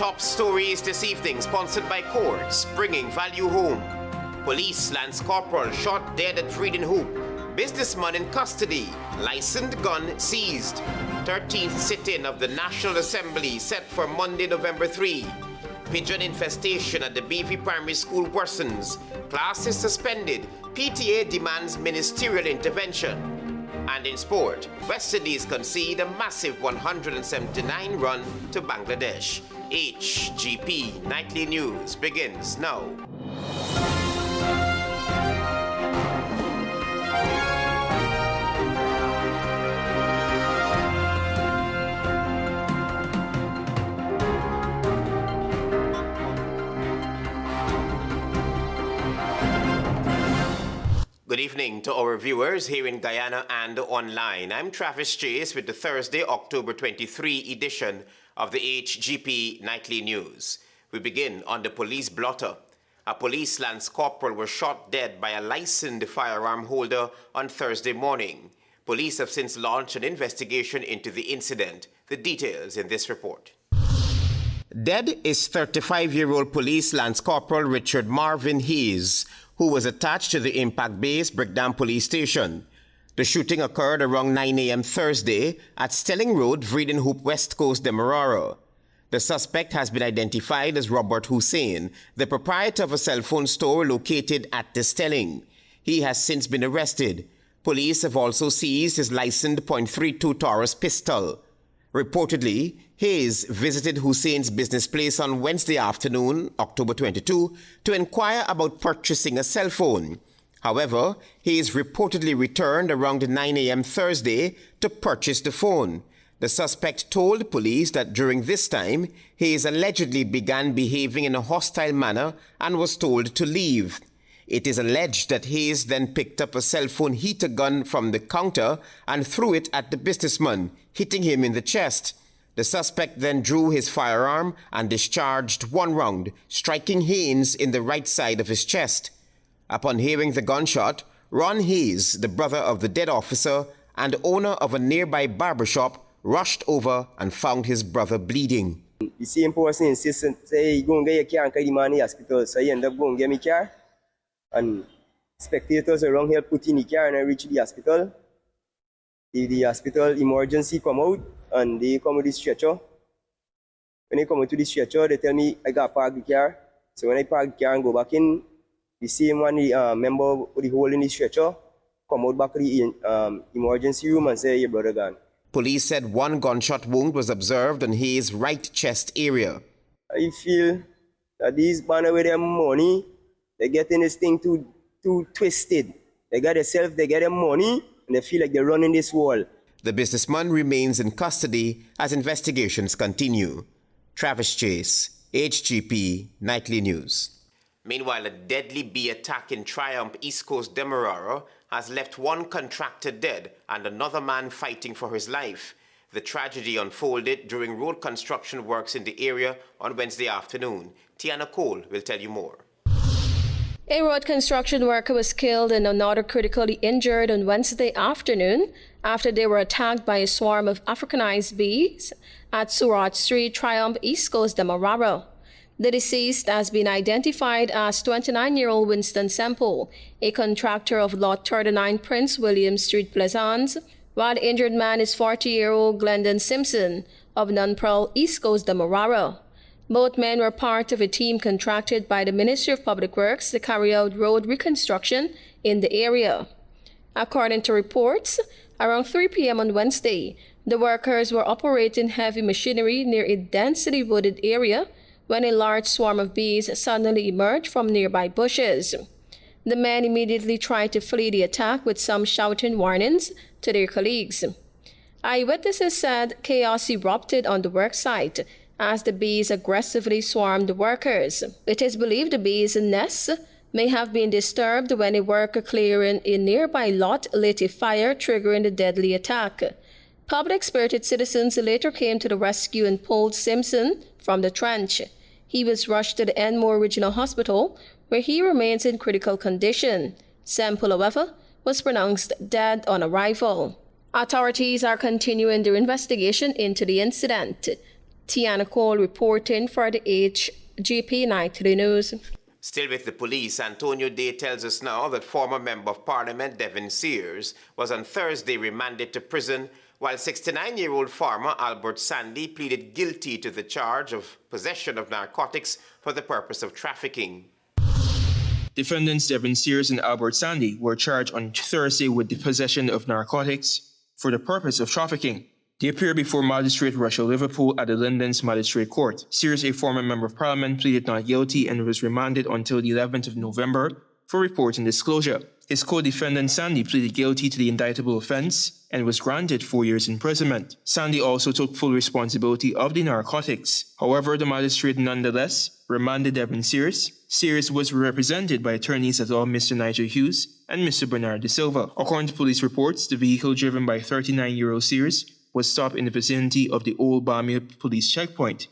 Top stories this evening, sponsored by Courts, bringing value home. Police Lance Corporal shot dead at VEERED-EN-HOOP. Businessman in custody. Licensed gun seized. 13th sit-in of the National Assembly set for Monday, November 3. Pigeon infestation at the BV Primary School worsens. Class is suspended. PTA demands ministerial intervention. And in sport, West Indies concede a massive 179 run to Bangladesh. HGP Nightly News begins now. Good evening to our viewers here in Guyana and online. I'm Travis Chase with the Thursday, October 23 edition of the HGP Nightly News. We begin on the police blotter. A police lance corporal was shot dead by a licensed firearm holder on Thursday morning. Police have since launched an investigation into the incident. The details in this report. Dead is 35-year-old police lance corporal Richard Marvin Hayes, who was attached to the impact base Brickdam Police Station. The shooting occurred around 9 a.m. Thursday at Stelling Road, VEERED-EN-HOOP, West Coast, Demerara. The suspect has been identified as Robert Hussein, the proprietor of a cell phone store located at the Stelling. He has since been arrested. Police have also seized his licensed .32 Taurus pistol. Reportedly, Hayes visited Hussein's business place on Wednesday afternoon, October 22, to inquire about purchasing a cell phone. However, Hayes reportedly returned around 9 a.m. Thursday to purchase the phone. The suspect told police that during this time, Hayes allegedly began behaving in a hostile manner and was told to leave. It is alleged that Hayes then picked up a cell phone heater gun from the counter and threw it at the businessman, hitting him in the chest. The suspect then drew his firearm and discharged one round, striking Hayes in the right side of his chest. Upon hearing the gunshot, Ron Hayes, the brother of the dead officer and owner of a nearby barbershop, rushed over and found his brother bleeding. The same person insisted, say, go and get your car and carry the man in the hospital. So I end up going to get my car. And spectators around here put in the car and I reach the hospital. The hospital emergency come out and they come with the stretcher. When they come out to the stretcher, they tell me I got to park the car. So when I park the car and go back in, the same one, the member with the hole in the stretcher, come out back to the emergency room and say, your brother gone. Police said one gunshot wound was observed on his right chest area. I feel that these banners with their money, they're getting this thing too twisted. They got themselves, they get their money, and they feel like they're running this wall. The businessman remains in custody as investigations continue. Travis Chase, HGP Nightly News. Meanwhile, a deadly bee attack in Triumph, East Coast, Demerara, has left one contractor dead and another man fighting for his life. The tragedy unfolded during road construction works in the area on Wednesday afternoon. Tiana Cole will tell you more. A road construction worker was killed and another critically injured on Wednesday afternoon after they were attacked by a swarm of Africanized bees at Surat Street, Triumph, East Coast, Demerara. The deceased has been identified as 29-year-old Winston Semple, a contractor of Lot 39 Prince William Street, Plaisance, while the injured man is 40-year-old Glendon Simpson of Nunpearl, East Coast, Demerara. Both men were part of a team contracted by the Ministry of Public Works to carry out road reconstruction in the area. According to reports, around 3 p.m. on Wednesday, the workers were operating heavy machinery near a densely wooded area when a large swarm of bees suddenly emerged from nearby bushes. The men immediately tried to flee the attack with some shouting warnings to their colleagues. Eyewitnesses said chaos erupted on the work site as the bees aggressively swarmed the workers. It is believed the bees' nests may have been disturbed when a worker clearing a nearby lot lit a fire, triggering the deadly attack. Public-spirited citizens later came to the rescue and pulled Simpson from the trench. He was rushed to the Enmore Regional Hospital, where he remains in critical condition. Semple, however, was pronounced dead on arrival. Authorities are continuing their investigation into the incident. Tiana Cole reporting for the HGP Nightly News. Still with the police, Antonio Day tells us now that former Member of Parliament Devin Sears was on Thursday remanded to prison, while 69-year-old farmer Albert Sandy pleaded guilty to the charge of possession of narcotics for the purpose of trafficking. Defendants Devin Sears and Albert Sandy were charged on Thursday with the possession of narcotics for the purpose of trafficking. They appeared before Magistrate Russell Liverpool at the London's Magistrate Court. Sears, a former Member of Parliament, pleaded not guilty and was remanded until the 11th of November for report and disclosure. His co-defendant Sandy pleaded guilty to the indictable offence and was granted 4 years imprisonment. Sandy also took full responsibility of the narcotics. However, the magistrate nonetheless remanded Devin Sears. Sears was represented by attorneys at law Mr. Nigel Hughes and Mr. Bernard De Silva. According to police reports, the vehicle driven by 39-year-old Sears was stopped in the vicinity of the Old Barmere police checkpoint,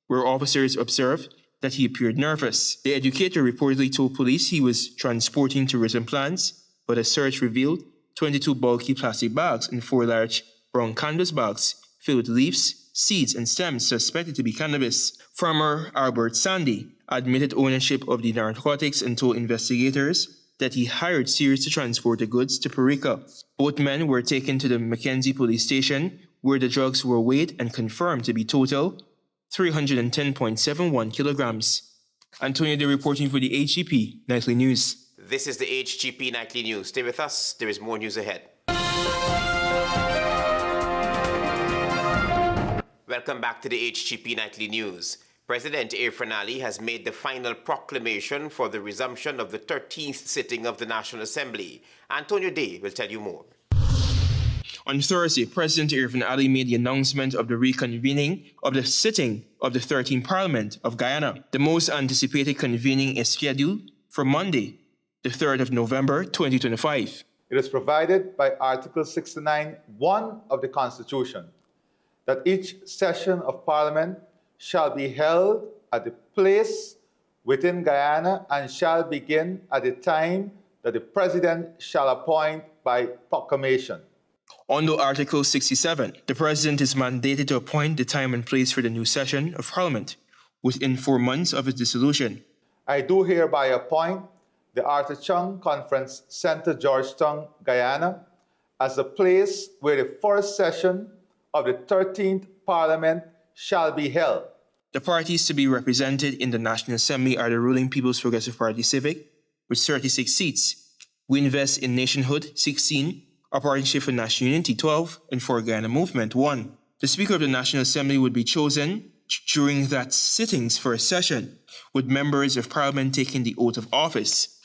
where officers observed that he appeared nervous. The educator reportedly told police he was transporting tourism plans, but a search revealed 22 bulky plastic bags and 4 large brown canvas bags filled with leaves, seeds, and stems suspected to be cannabis. Farmer Albert Sandy admitted ownership of the narcotics and told investigators that he hired Sears to transport the goods to Perica. Both men were taken to the Mackenzie police station, where the drugs were weighed and confirmed to be total 310.71 kilograms. Antonio Day reporting for the HGP Nightly News. This is the HGP Nightly News. Stay with us. There is more news ahead. Welcome back to the HGP Nightly News. President Irfan Ali has made the final proclamation for the resumption of the 13th sitting of the National Assembly. Antonio Day will tell you more. On Thursday, President Irfan Ali made the announcement of the reconvening of the sitting of the 13th Parliament of Guyana. The most anticipated convening is scheduled for Monday, the 3rd of November, 2025. It is provided by Article 69(1) of the Constitution that each session of Parliament shall be held at the place within Guyana and shall begin at the time that the President shall appoint by proclamation. Under Article 67, the President is mandated to appoint the time and place for the new session of Parliament within 4 months of its dissolution. I do hereby appoint the Arthur Chung Conference Centre, Georgetown, Guyana, as the place where the first session of the 13th Parliament shall be held. The parties to be represented in the National Assembly are the ruling People's Progressive Party Civic, with 36 seats, We Invest in Nationhood, 16, A Partnership for National Unity, 12, and For Guyana Movement, 1. The Speaker of the National Assembly would be chosen during that sitting's first session, with members of Parliament taking the oath of office.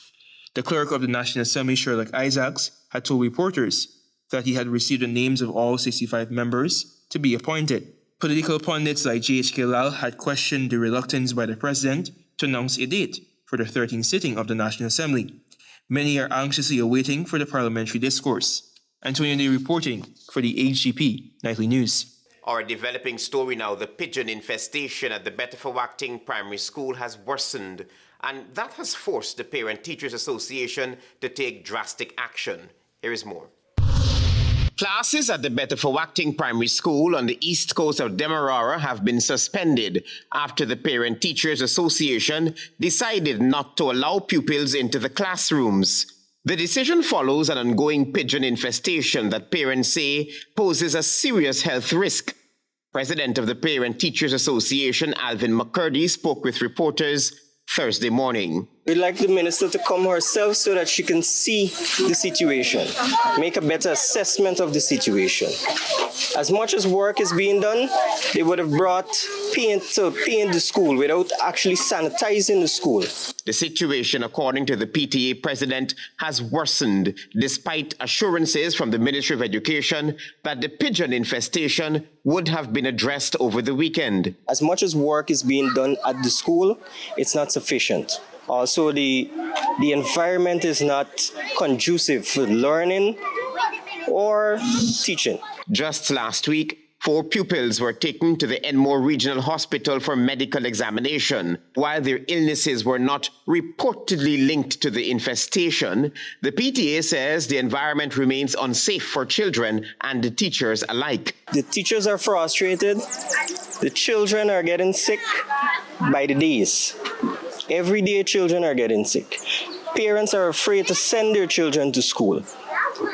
The Clerk of the National Assembly, Sherlock Isaacs, had told reporters that he had received the names of all 65 members to be appointed. Political pundits like J.H.K. Lal had questioned the reluctance by the President to announce a date for the 13th sitting of the National Assembly. Many are anxiously awaiting for the parliamentary discourse. Antonio Day reporting for the HGP Nightly News. Our developing story now, the pigeon infestation at the Betafawakting Primary School has worsened, and that has forced the Parent Teachers Association to take drastic action. Here is more. Classes at the Betafawakting Primary School on the east coast of Demerara have been suspended after the Parent Teachers Association decided not to allow pupils into the classrooms. The decision follows an ongoing pigeon infestation that parents say poses a serious health risk. President of the Parent Teachers Association, Alvin McCurdy, spoke with reporters Thursday morning. We'd like the minister to come herself so that she can see the situation, make a better assessment of the situation. As much as work is being done, they would have brought paint to paint the school without actually sanitizing the school. The situation, according to the PTA president, has worsened despite assurances from the Ministry of Education that the pigeon infestation would have been addressed over the weekend. As much as work is being done at the school, it's not sufficient. Also, the environment is not conducive for learning or teaching. Just last week, 4 pupils were taken to the Enmore Regional Hospital for medical examination. While their illnesses were not reportedly linked to the infestation, the PTA says the environment remains unsafe for children and the teachers alike. The teachers are frustrated The children are getting sick by the days. Every day children are getting sick. Parents are afraid to send their children to school.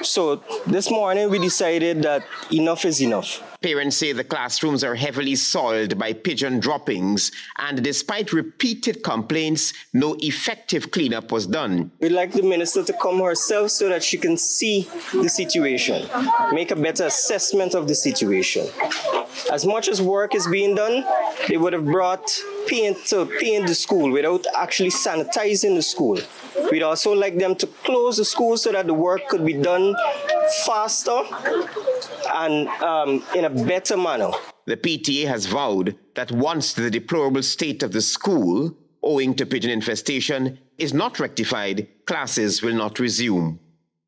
So this morning we decided that enough is enough. Parents say the classrooms are heavily soiled by pigeon droppings, and despite repeated complaints, no effective cleanup was done. We'd like the minister to come herself so that she can see the situation, make a better assessment of the situation. As much as work is being done, they would have brought paint to paint the school without actually sanitizing the school. We'd also like them to close the school so that the work could be done faster and in a better manner. The PTA has vowed that once the deplorable state of the school, owing to pigeon infestation, is not rectified, classes will not resume.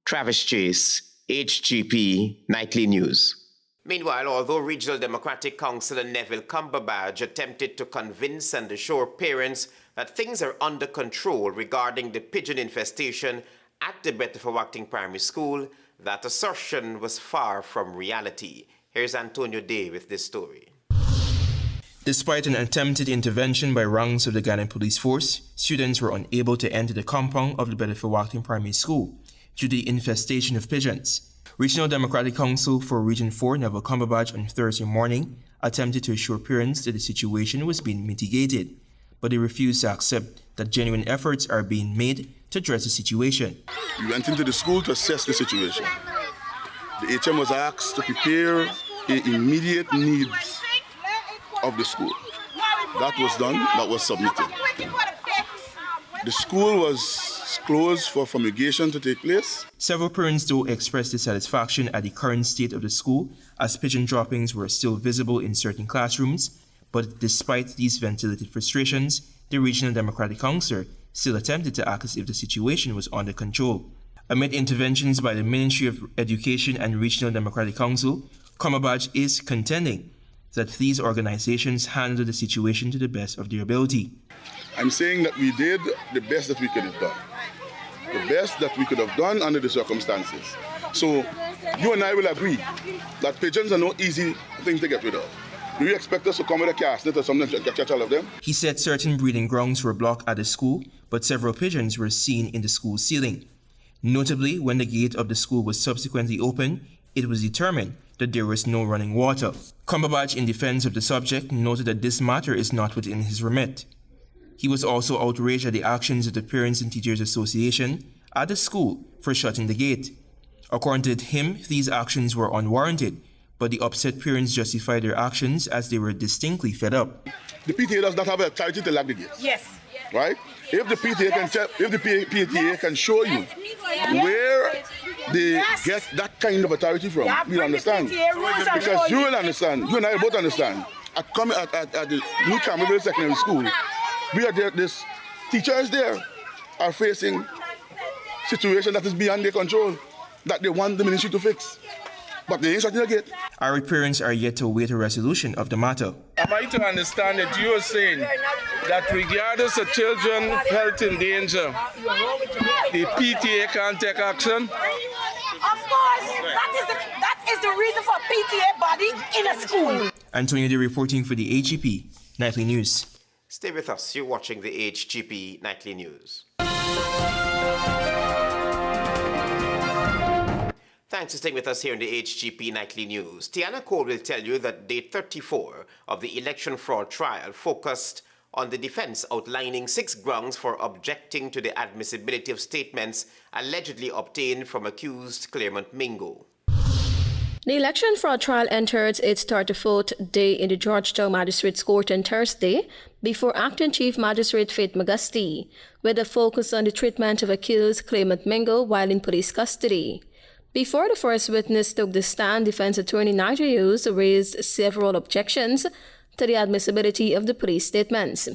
Travis Chase, HGP Nightly News. Meanwhile, although Regional Democratic Councillor Neville Cumberbatch attempted to convince and assure parents that things are under control regarding the pigeon infestation at the Betterforwachting Primary School, that assertion was far from reality. Here's Antonio Day with this story. Despite an attempted intervention by ranks of the Ghanaian Police Force, students were unable to enter the compound of the Betterforwachting Primary School due to the infestation of pigeons. Regional Democratic Council for Region 4 Neville Cumberbatch on Thursday morning attempted to assure parents that the situation was being mitigated, but they refused to accept that genuine efforts are being made to address the situation. We went into the school to assess the situation. The HM was asked to prepare the immediate needs of the school. That was done, that was submitted. The school was closed for fumigation to take place. Several parents though expressed dissatisfaction at the current state of the school as pigeon droppings were still visible in certain classrooms, but despite these ventilated frustrations, the Regional Democratic Council still attempted to act as if the situation was under control. Amid interventions by the Ministry of Education and Regional Democratic Council, Cumberbatch is contending that these organizations handled the situation to the best of their ability. I'm saying that we did the best that we could have done. The best that we could have done under the circumstances. So you and I will agree that pigeons are no easy thing to get rid of. Do you expect us to come with a cast net or something to catch all of them? He said certain breeding grounds were blocked at the school, but several pigeons were seen in the school ceiling. Notably, when the gate of the school was subsequently opened, it was determined that there was no running water. Cumberbatch, in defense of the subject, noted that this matter is not within his remit. He was also outraged at the actions of the Parents and Teachers Association at the school for shutting the gate. According to him, these actions were unwarranted, but the upset parents justified their actions as they were distinctly fed up. The PTA does not have the authority to lock the gates. Yes. Right? If the PTA can show you where they get that kind of authority from, we'll understand. Because you will understand, you and I both understand. At the New Campbellville Secondary School, we are there, this teachers there are facing situation that is beyond their control, that they want the ministry to fix. But they ain't shutting the gate. Our parents are yet to await a resolution of the matter. Am I to understand that you are saying that regardless of children's health in danger, the PTA can't take action? Of course, that is the reason for PTA body in a school. Antonio Day reporting for the HGP Nightly News. Stay with us. You're watching the HGP Nightly News. Thanks for staying with us here in the HGP Nightly News. Tiana Cole will tell you that day 34 of the election fraud trial focused on the defense outlining 6 grounds for objecting to the admissibility of statements allegedly obtained from accused Claremont Mingo. The election fraud trial entered its 34th day in the Georgetown Magistrates Court on Thursday before Acting Chief Magistrate Faith Magasti, with a focus on the treatment of accused Claremont Mingo while in police custody. Before the first witness took the stand, defense attorney Nigel Hughes raised several objections to the admissibility of the police statements.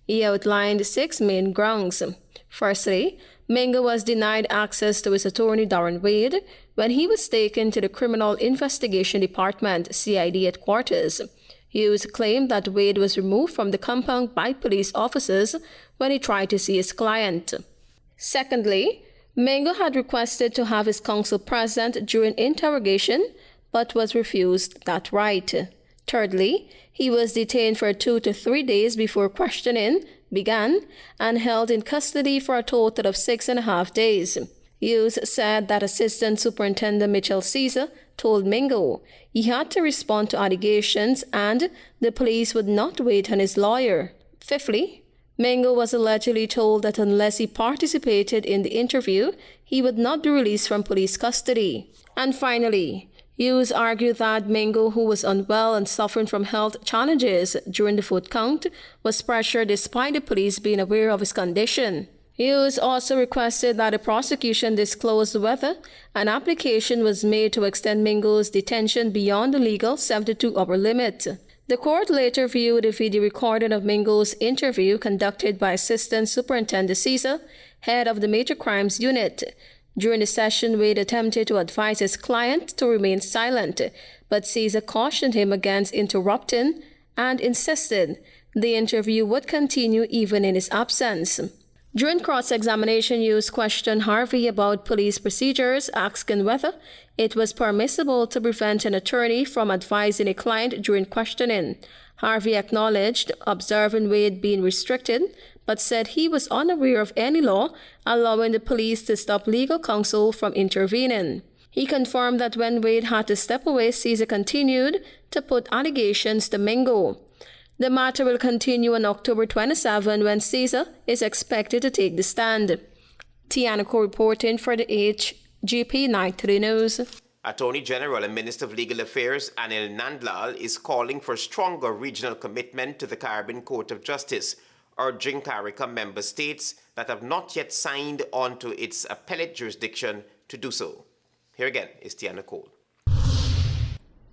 He outlined 6 main grounds. Firstly, Mingo was denied access to his attorney Darren Wade when he was taken to the Criminal Investigation Department CID headquarters. Hughes claimed that Wade was removed from the compound by police officers when he tried to see his client. Secondly, Mingo had requested to have his counsel present during interrogation, but was refused that right. Thirdly, he was detained for 2 to 3 days before questioning began and held in custody for a total of 6.5 days. Hughes said that Assistant Superintendent Mitchell Caesar told Mingo he had to respond to allegations and the police would not wait on his lawyer. Fifthly, Mingo was allegedly told that unless he participated in the interview, he would not be released from police custody. And finally, Hughes argued that Mingo, who was unwell and suffering from health challenges during the vote count, was pressured despite the police being aware of his condition. Hughes also requested that the prosecution disclose whether an application was made to extend Mingo's detention beyond the legal 72-hour limit. The court later viewed a video recording of Mingo's interview conducted by Assistant Superintendent Caesar, head of the Major Crimes Unit. During the session, Wade attempted to advise his client to remain silent, but Caesar cautioned him against interrupting and insisted the interview would continue even in his absence. During cross-examination, Hughes questioned Harvey about police procedures, asking whether it was permissible to prevent an attorney from advising a client during questioning. Harvey acknowledged observing Wade being restricted, but said he was unaware of any law allowing the police to stop legal counsel from intervening. He confirmed that when Wade had to step away, Caesar continued to put allegations to Mingo. The matter will continue on October 27 when Caesar is expected to take the stand. Tiana Co reporting for the HGP Nightly News. Attorney General and Minister of Legal Affairs Anil Nandlal is calling for stronger regional commitment to the Caribbean Court of Justice, urging CARICOM member states that have not yet signed on to its appellate jurisdiction to do so. Here again is Tiana Cole.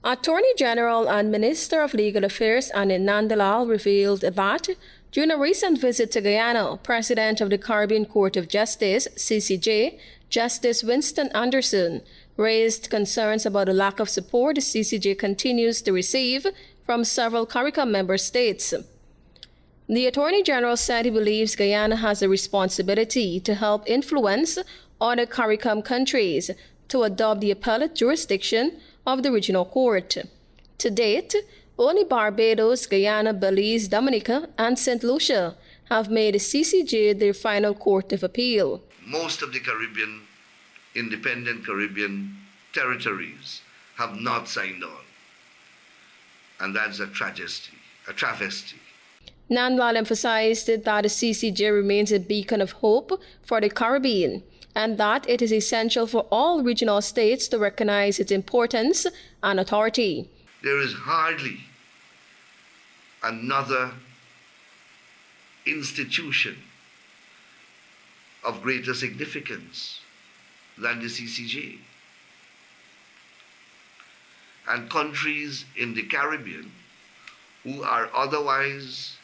Attorney General and Minister of Legal Affairs Anil Nandlal revealed that during a recent visit to Guyana, President of the Caribbean Court of Justice, CCJ, Justice Winston Anderson, raised concerns about the lack of support the CCJ continues to receive from several CARICOM member states. The Attorney General said he believes Guyana has a responsibility to help influence other CARICOM countries to adopt the appellate jurisdiction of the regional court. To date, only Barbados, Guyana, Belize, Dominica, and St. Lucia have made the CCJ their final court of appeal. Most of the independent Caribbean territories have not signed on. And that's a travesty. Nandlal emphasized that the CCJ remains a beacon of hope for the Caribbean, and that it is essential for all regional states to recognize its importance and authority. There is hardly another institution of greater significance than the CCJ. And countries in the Caribbean who are otherwise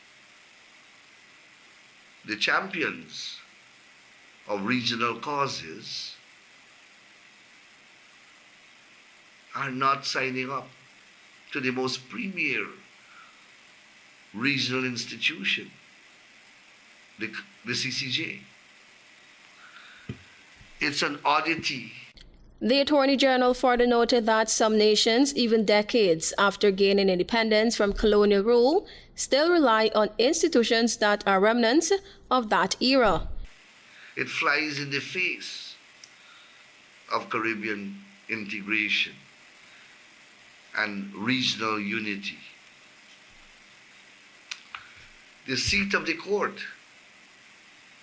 the champions of regional causes are not signing up to the most premier regional institution, the CCJ. It's an oddity. The Attorney General further noted that some nations, even decades after gaining independence from colonial rule, still rely on institutions that are remnants of that era. It flies in the face of Caribbean integration and regional unity. The seat of the court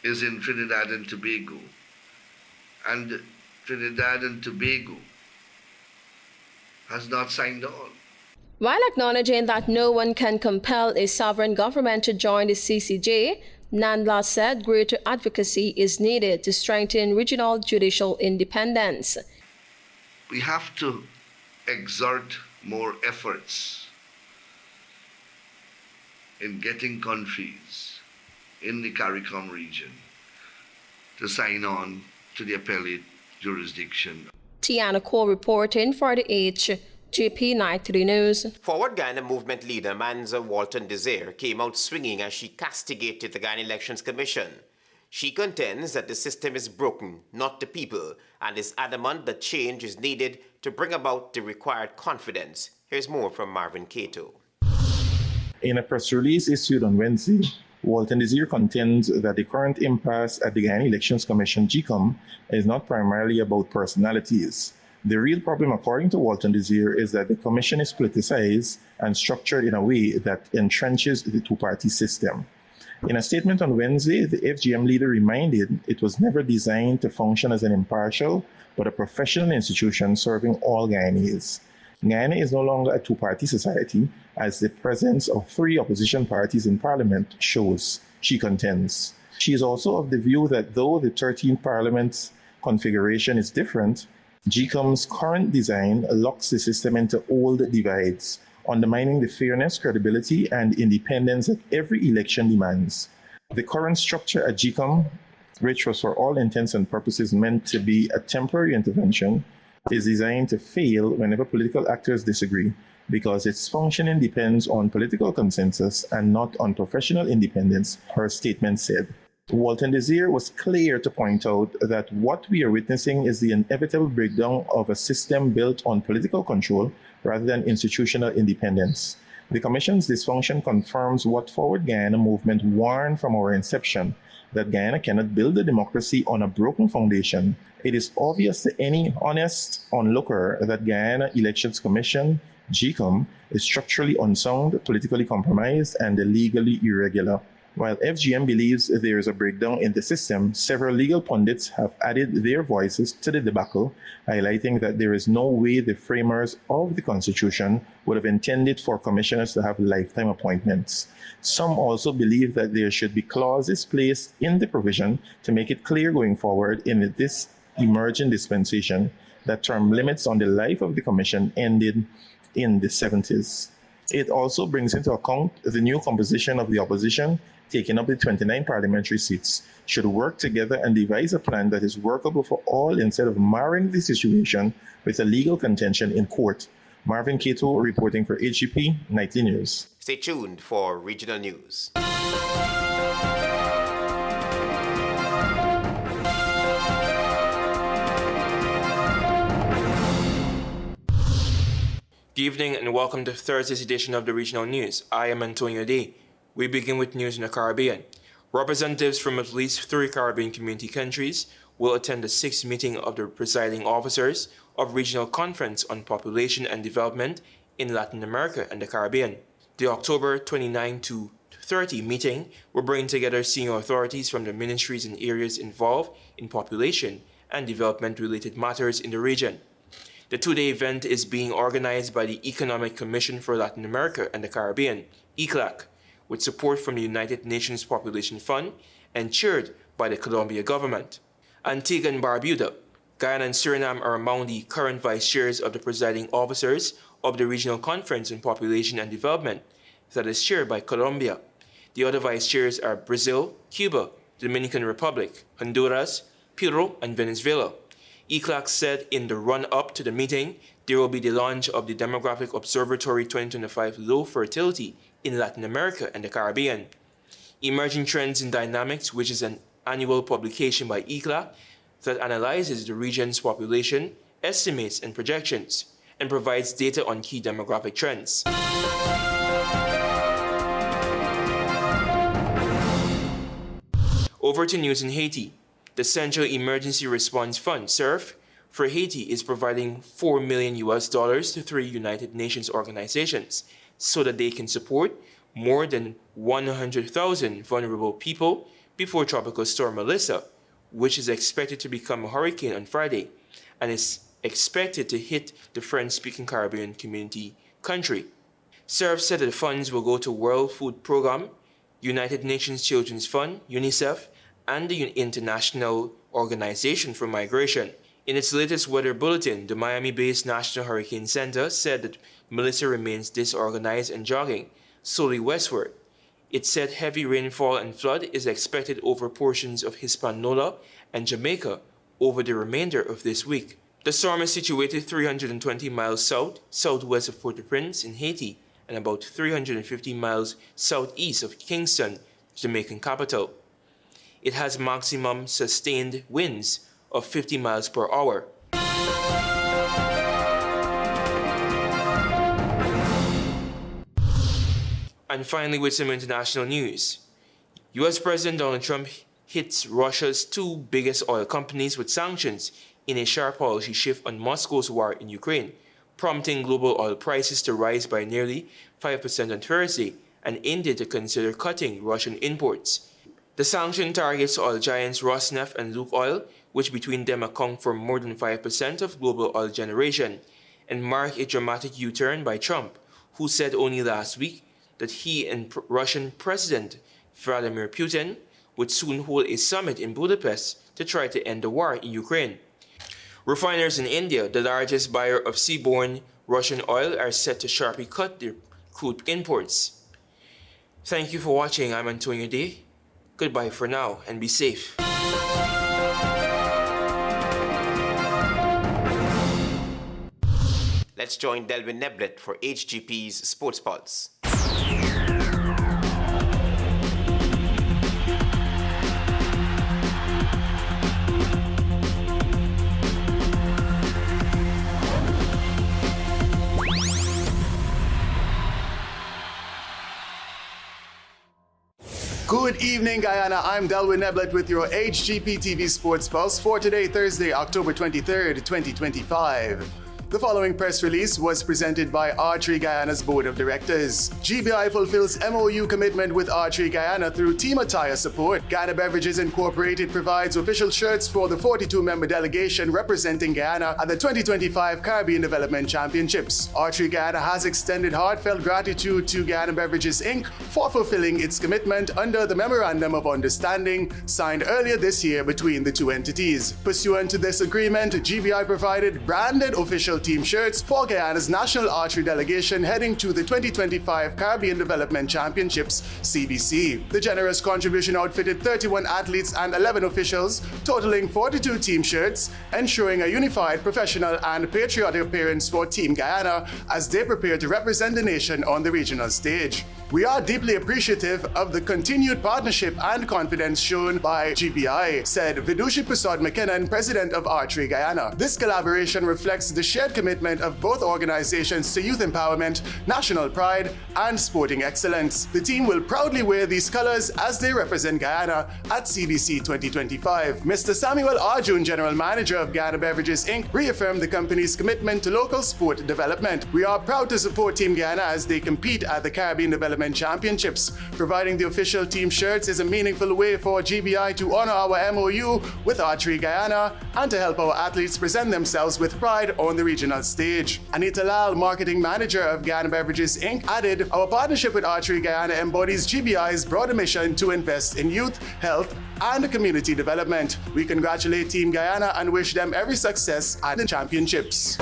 is in Trinidad and Tobago, and Trinidad and Tobago has not signed on. While acknowledging that no one can compel a sovereign government to join the CCJ, Nandlal said greater advocacy is needed to strengthen regional judicial independence. We have to exert more efforts in getting countries in the CARICOM region to sign on to the appellate jurisdiction. Tiana Cole reporting for the HGP Nightly News. Forward Guyana movement leader Manza Walton Desire came out swinging as she castigated the Guyana Elections Commission. She contends that the system is broken, not the people, and is adamant that change is needed to bring about the required confidence. Here's more from Marvin Cato. In a press release issued on Wednesday, Walton Desir contends that the current impasse at the Guyana Elections Commission GECOM is not primarily about personalities. The real problem, according to Walton Desir, is that the commission is politicized and structured in a way that entrenches the two-party system. In a statement on Wednesday, the FGM leader reminded it was never designed to function as an impartial but a professional institution serving all Guyanese. Guyana is no longer a two-party society, as the presence of 3 opposition parties in parliament shows, she contends. She is also of the view that though the 13th parliament's configuration is different, GECOM's current design locks the system into old divides, undermining the fairness, credibility, and independence that every election demands. The current structure at GECOM, which was for all intents and purposes meant to be a temporary intervention, is designed to fail whenever political actors disagree, because its functioning depends on political consensus and not on professional independence, her statement said. Walton Desir was clear to point out that what we are witnessing is the inevitable breakdown of a system built on political control rather than institutional independence. The Commission's dysfunction confirms what Forward Guyana movement warned from our inception, that Guyana cannot build a democracy on a broken foundation. It is obvious to any honest onlooker that Guyana Elections Commission, GECOM, is structurally unsound, politically compromised, and legally irregular. While FGM believes there is a breakdown in the system, several legal pundits have added their voices to the debacle, highlighting that there is no way the framers of the Constitution would have intended for commissioners to have lifetime appointments. Some also believe that there should be clauses placed in the provision to make it clear going forward in this emerging dispensation that term limits on the life of the commission ended in the 70s. It also brings into account the new composition of the opposition, taking up the 29 parliamentary seats, should work together and devise a plan that is workable for all instead of marring the situation with a legal contention in court. Marvin Cato reporting for HGP Nightly News. Stay tuned for regional news. Good evening and welcome to Thursday's edition of the Regional News. I am Antonio Day. We begin with news in the Caribbean. Representatives from at least 3 Caribbean community countries will attend the 6th meeting of the presiding officers of Regional Conference on Population and Development in Latin America and the Caribbean. The October 29 to 30 meeting will bring together senior authorities from the ministries and areas involved in population and development-related matters in the region. The 2-day event is being organized by the Economic Commission for Latin America and the Caribbean, ECLAC, with support from the United Nations Population Fund and chaired by the Colombia government. Antigua and Barbuda, Guyana and Suriname are among the current vice chairs of the presiding officers of the Regional Conference on Population and Development that is chaired by Colombia. The other vice chairs are Brazil, Cuba, Dominican Republic, Honduras, Peru, and Venezuela. ECLAC said in the run-up to the meeting, there will be the launch of the Demographic Observatory 2025 Low Fertility in Latin America and the Caribbean. Emerging Trends in Dynamics, which is an annual publication by ECLAC that analyzes the region's population, estimates and projections, and provides data on key demographic trends. Over to news in Haiti. The Central Emergency Response Fund, CERF, for Haiti is providing $4 million to 3 United Nations organizations so that they can support more than 100,000 vulnerable people before Tropical Storm Melissa, which is expected to become a hurricane on Friday and is expected to hit the French-speaking Caribbean community country. CERF said that the funds will go to World Food Programme, United Nations Children's Fund, UNICEF, and the International Organization for Migration. In its latest weather bulletin, the Miami-based National Hurricane Center said that Melissa remains disorganized and jogging slowly westward. It said heavy rainfall and flood is expected over portions of Hispaniola and Jamaica over the remainder of this week. The storm is situated 320 miles southwest of Port-au-Prince in Haiti and about 350 miles southeast of Kingston, Jamaican capital. It has maximum sustained winds of 50 miles per hour. And finally, with some international news. US President Donald Trump hits Russia's two biggest oil companies with sanctions in a sharp policy shift on Moscow's war in Ukraine, prompting global oil prices to rise by nearly 5% on Thursday and India to consider cutting Russian imports. The sanction targets oil giants Rosneft and Lukoil, which between them account for more than 5% of global oil generation, and mark a dramatic U-turn by Trump, who said only last week that he and Russian President Vladimir Putin would soon hold a summit in Budapest to try to end the war in Ukraine. Refiners in India, the largest buyer of seaborne Russian oil, are set to sharply cut their crude imports. Thank you for watching. I'm Antonio Day. Goodbye for now and be safe. Let's join Delvin Neblet for HGP's Sports Pulse. Good evening, Guyana. I'm Delwin Neblet with your HGP TV Sports Pulse for today, Thursday, October 23rd, 2025. The following press release was presented by Archery Guyana's Board of Directors. GBI fulfills MOU commitment with Archery Guyana through team attire support. Guyana Beverages Incorporated provides official shirts for the 42-member delegation representing Guyana at the 2025 Caribbean Development Championships. Archery Guyana has extended heartfelt gratitude to Guyana Beverages Inc. for fulfilling its commitment under the Memorandum of Understanding signed earlier this year between the two entities. Pursuant to this agreement, GBI provided branded official team shirts for Guyana's national archery delegation heading to the 2025 Caribbean Development Championships, CBC. The generous contribution outfitted 31 athletes and 11 officials, totaling 42 team shirts, ensuring a unified, professional, and patriotic appearance for Team Guyana as they prepare to represent the nation on the regional stage. We are deeply appreciative of the continued partnership and confidence shown by GBI, said Vidushi Prasad McKinnon, president of Archery Guyana. This collaboration reflects the shared commitment of both organizations to youth empowerment, national pride, and sporting excellence. The team will proudly wear these colors as they represent Guyana at CBC 2025. Mr. Samuel Arjun, general manager of Guyana Beverages Inc., reaffirmed the company's commitment to local sport development. We are proud to support Team Guyana as they compete at the Caribbean Development Championships. Providing the official team shirts is a meaningful way for GBI to honor our MOU with Archery Guyana and to help our athletes present themselves with pride on the regional stage. Anita Lal, marketing manager of Guyana Beverages Inc., added, "Our partnership with Archery Guyana embodies GBI's broader mission to invest in youth, health, and community development. We congratulate Team Guyana and wish them every success at the championships."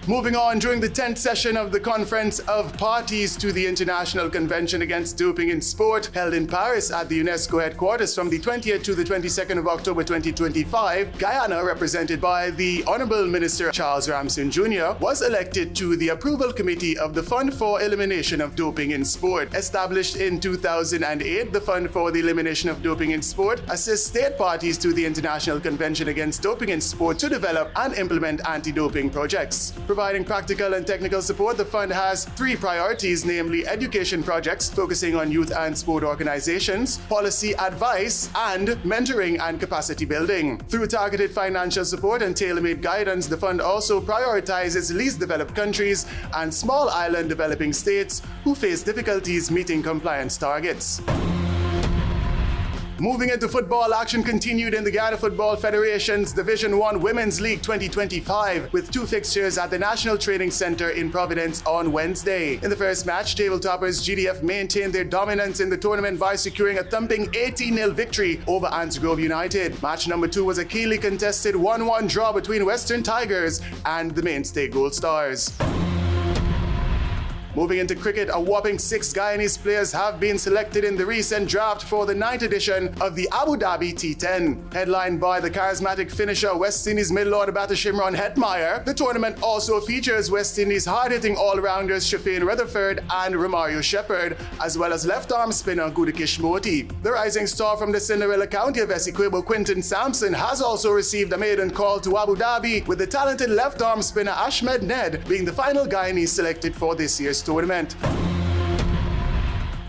Moving on, during the 10th session of the Conference of Parties to the International Convention Against Doping in Sport, held in Paris at the UNESCO headquarters from the 20th to the 22nd of October 2025, Guyana, represented by the Honorable Minister Charles Ramson Jr., was elected to the Approval Committee of the Fund for Elimination of Doping in Sport. Established in 2008, the Fund for the Elimination of Doping in Sport assists state parties to the International Convention Against Doping in Sport to develop and implement anti-doping projects. Providing practical and technical support, the fund has three priorities, namely education projects focusing on youth and sport organizations, policy advice, and mentoring and capacity building. Through targeted financial support and tailor-made guidance, the fund also prioritizes least developed countries and small island developing states who face difficulties meeting compliance targets. Moving into football, action continued in the Guyana Football Federation's Division 1 Women's League 2025 with two fixtures at the National Training Center in Providence on Wednesday. In the first match, table-toppers GDF maintained their dominance in the tournament by securing a thumping 18-0 victory over Anse Grove United. Match number 2 was a keenly contested 1-1 draw between Western Tigers and the Mainstay Gold Stars. Moving into cricket, a whopping 6 Guyanese players have been selected in the recent draft for the 9th edition of the Abu Dhabi T10. Headlined by the charismatic finisher West Indies middle-order batter Shimron Hetmeyer, the tournament also features West Indies hard-hitting all-rounders Shafane Rutherford and Romario Shepherd, as well as left-arm spinner Gudakish Moti. The rising star from the Cinderella County of Essequibo, Quinton Sampson, has also received a maiden call to Abu Dhabi, with the talented left-arm spinner Ahmed Ned being the final Guyanese selected for this year's tournament.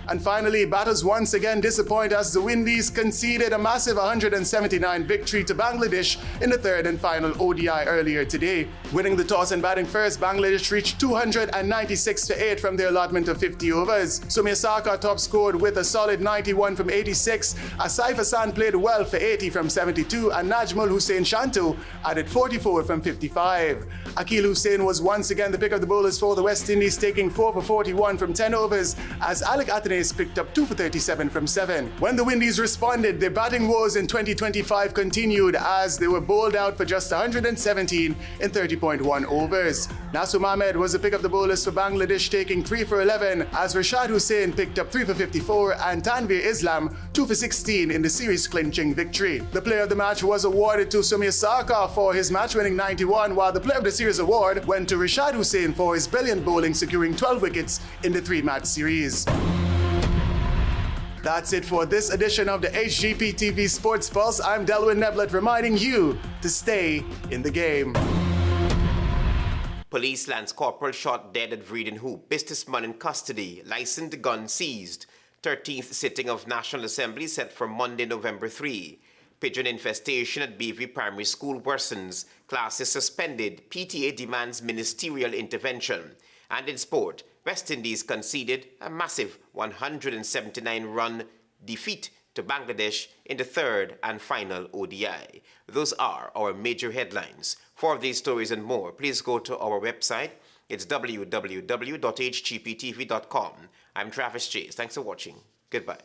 And finally, batters once again disappoint as the Windies conceded a massive 179 victory to Bangladesh in the third and final ODI earlier today. Winning the toss and batting first, Bangladesh reached 296 for 8 from their allotment of 50 overs. Sumiasaka top scored with a solid 91 from 86, as Saif Hassan played well for 80 from 72, and Najmul Hussain Shanto added 44 from 55. Akil Hussain was once again the pick of the bowlers for the West Indies, taking 4 for 41 from 10 overs, as Alec Athenaeus picked up 2 for 37 from 7. When the Windies responded, their batting woes in 2025 continued as they were bowled out for just 117 in 30.1 overs. Nasum Ahmed was the pick of the bowlers for Bangladesh, taking 3 for 11, as Rashad Hussain picked up 3 for 54 and Tanveer Islam 2 for 16 in the series-clinching victory. The player of the match was awarded to Sumiasaka for his match-winning 91, while the player of the series award went to Rashad Hussain for his brilliant bowling, securing 12 wickets in the 3-match series. That's it for this edition of the HGP TV Sports Pulse. I'm Delwyn Neblet, reminding you to stay in the game. Police lands corporal shot dead at VEERED-EN-HOOP. Businessman in custody. Licensed gun seized. 13th sitting of National Assembly set for Monday, November 3. Pigeon infestation at BV Primary School worsens. Classes suspended. PTA demands ministerial intervention. And in sport, West Indies conceded a massive 179-run defeat to Bangladesh in the third and final ODI. Those are our major headlines. For these stories and more, please go to our website. It's www.hgptv.com. I'm Travis Chase. Thanks for watching. Goodbye.